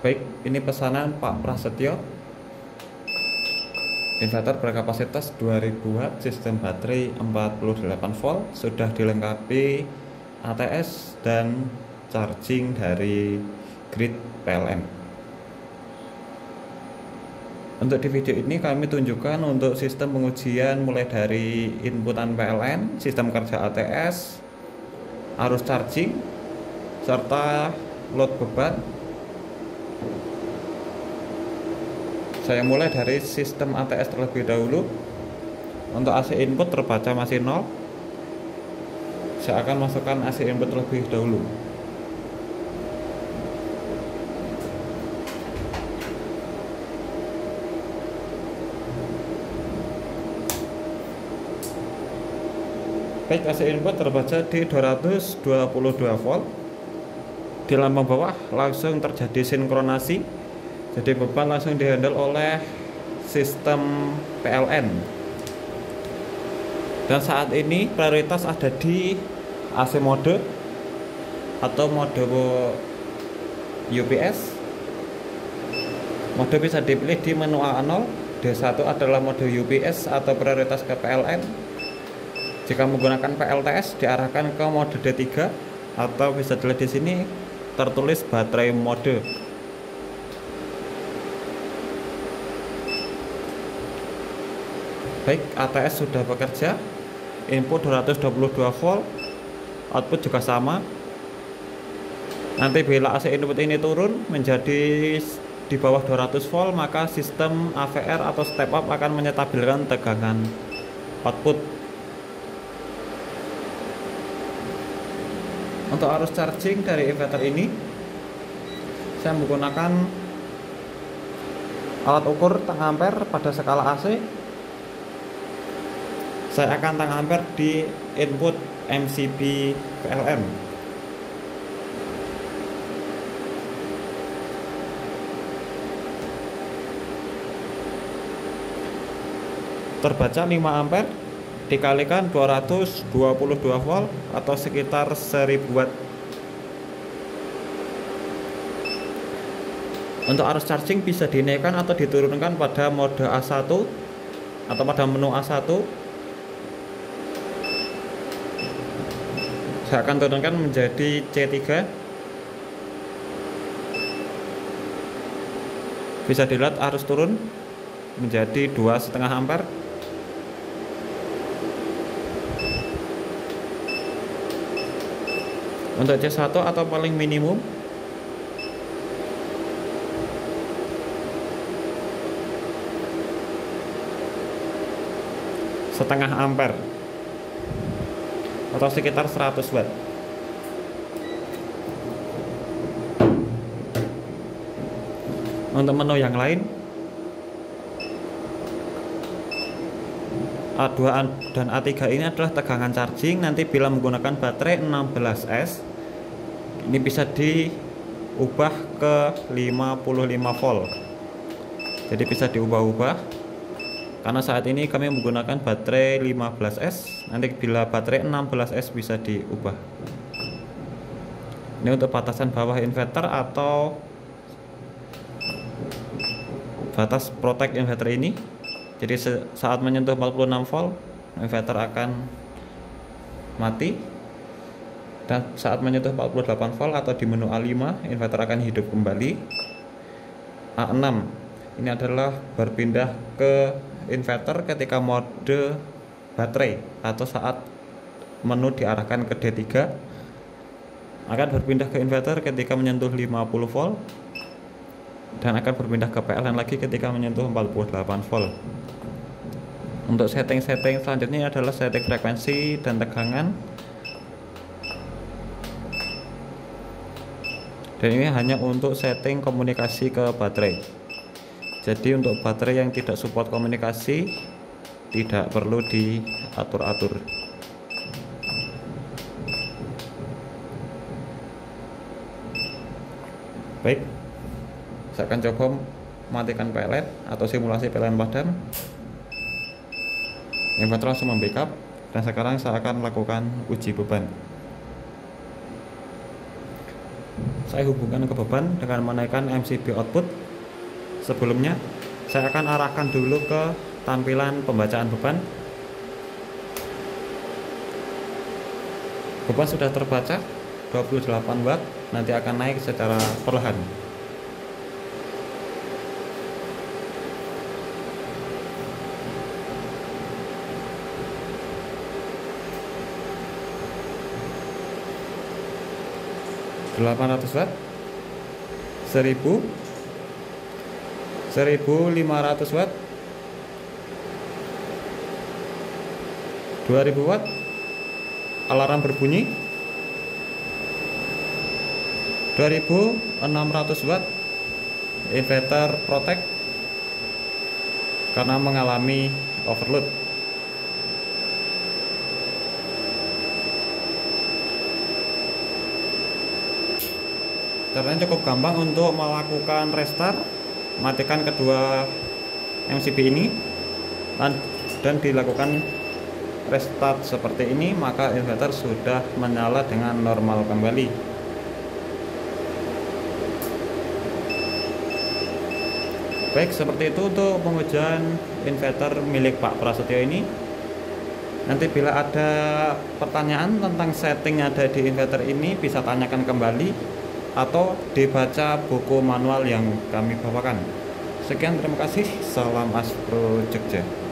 Baik, ini pesanan Pak Prasetyo. Inverter berkapasitas 2000 watt, sistem baterai 48 volt, sudah dilengkapi ATS dan charging dari grid PLN. Untuk di video ini kami tunjukkan untuk sistem pengujian mulai dari inputan PLN, sistem kerja ATS, arus charging, serta load beban. Saya mulai dari sistem ATS terlebih dahulu. Untuk AC input terbaca masih 0. Saya akan masukkan AC input terlebih dahulu. Baik, AC input terbaca di 222 volt. Di lambang bawah langsung terjadi sinkronasi. Jadi beban langsung dihandle oleh sistem PLN. Dan saat ini prioritas ada di AC mode atau mode UPS. Mode bisa dipilih di menu A0. D1 adalah mode UPS atau prioritas ke PLN. Jika menggunakan PLTS diarahkan ke mode D3 atau bisa dilihat di sini tertulis baterai mode. Baik, ATS sudah bekerja. Input 222 volt, output juga sama. Nanti bila AC input ini turun menjadi di bawah 200 volt, maka sistem AVR atau step up akan menstabilkan tegangan output. Untuk arus charging dari inverter ini, saya menggunakan alat ukur tang ampere pada skala AC. Saya akan tang ampere di input MCB PLN. Terbaca 5 ampere dikalikan 222 volt atau sekitar 1000 watt. Untuk arus charging bisa dinaikkan atau diturunkan pada mode A1 atau pada menu A1. Saya akan turunkan menjadi C3. Bisa dilihat arus turun menjadi 2,5 ampere. Untuk C1 atau paling minimum setengah ampere atau sekitar 100 watt. Untuk menu yang lain, A2 dan A3 ini adalah tegangan charging. Nanti bila menggunakan baterai 16S, ini bisa diubah ke 55 volt. Jadi bisa diubah-ubah. Karena saat ini kami menggunakan baterai 15S, nanti bila baterai 16S bisa diubah. Ini untuk batasan bawah inverter atau batas protect inverter ini. Jadi saat menyentuh 46 volt, inverter akan mati. Dan saat menyentuh 48 volt atau di menu A5, inverter akan hidup kembali. A6, ini adalah berpindah ke inverter ketika mode baterai atau saat menu diarahkan ke D3, akan berpindah ke inverter ketika menyentuh 50 volt dan akan berpindah ke PLN lagi ketika menyentuh 48 volt. Untuk setting-setting selanjutnya adalah setting frekuensi dan tegangan, dan ini hanya untuk setting komunikasi ke baterai. Jadi untuk baterai yang tidak support komunikasi tidak perlu diatur-atur. Baik, saya akan coba matikan PLN atau simulasi PLN padam. Inverter langsung membackup, dan sekarang saya akan melakukan uji beban. saya hubungkan ke beban dengan menaikkan MCB output. Sebelumnya saya akan arahkan dulu ke tampilan pembacaan beban. Beban sudah terbaca 28 watt, nanti akan naik secara perlahan. Watt, 1000, 1500 watt, 2000 watt, alarm berbunyi, 2600 watt, inverter protect karena mengalami overload. Caranya cukup gampang untuk melakukan restart, matikan kedua MCB ini dan dilakukan restart seperti ini, maka inverter sudah menyala dengan normal kembali. Baik, seperti itu untuk pengujian inverter milik Pak Prasetyo ini. Nanti bila ada pertanyaan tentang setting yang ada di inverter ini, bisa tanyakan kembali atau dibaca buku manual yang kami bawakan. Sekian, terima kasih. Salam Aspro Jogja.